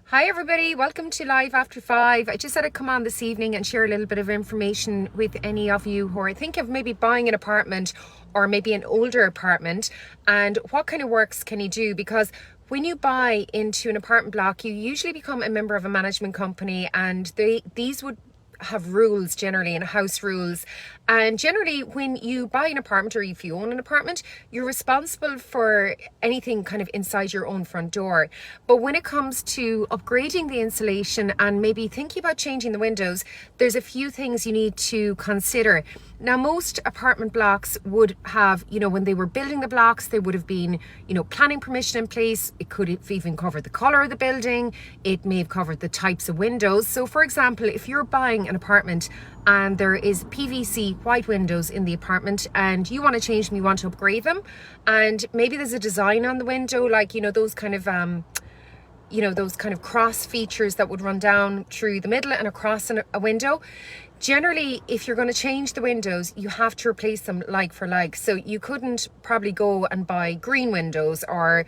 Hi everybody, welcome to Live After 5. I just said I'd come on this evening and share a little bit of information with any of you who are thinking of maybe buying an apartment or maybe an older apartment, and what kind of works can you do, because when you buy into an apartment block you usually become a member of a management company, and these would have rules generally, and house rules. And generally when you buy an apartment, or if you own an apartment, you're responsible for anything kind of inside your own front door. But when it comes to upgrading the insulation and maybe thinking about changing the windows, there's a few things you need to consider. Now, most apartment blocks would have, when they were building the blocks, there would have been, planning permission in place. It could have even covered the colour of the building. It may have covered the types of windows. So for example, if you're buying an apartment and there is PVC white windows in the apartment and you want to change them, you want to upgrade them, and maybe there's a design on the window, like, those kind of cross features that would run down through the middle and across a window. Generally, if you're going to change the windows, you have to replace them like for like. So you couldn't probably go and buy green windows or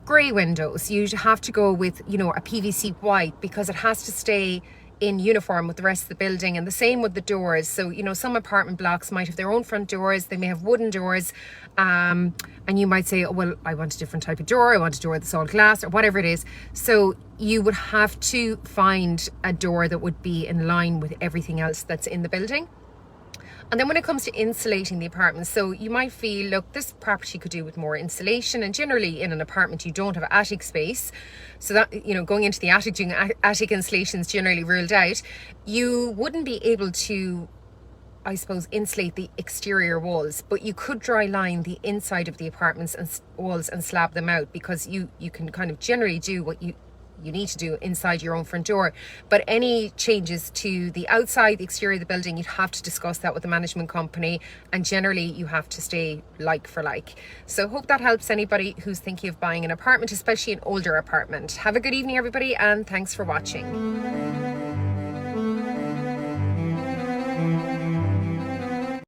grey windows. You have to go with, a PVC white, because it has to stay in uniform with the rest of the building. And the same with the doors. So, some apartment blocks might have their own front doors. They may have wooden doors. And you might say, oh, well, I want a different type of door. I want a door that's all glass, or whatever it is. So you would have to find a door that would be in line with everything else that's in the building. And then when it comes to insulating the apartment, so you might feel, look, this property could do with more insulation. And generally in an apartment, you don't have attic space. So that, going into the attic, doing attic insulation is generally ruled out. You wouldn't be able to, I suppose, insulate the exterior walls, but you could dry line the inside of the apartments and walls and slab them out, because you can kind of generally do what you need to do inside your own front door. But any changes to the outside, the exterior of the building, you'd have to discuss that with the management company, and generally you have to stay like for like. So hope that helps anybody who's thinking of buying an apartment, especially an older apartment. Have a good evening everybody, and thanks for watching.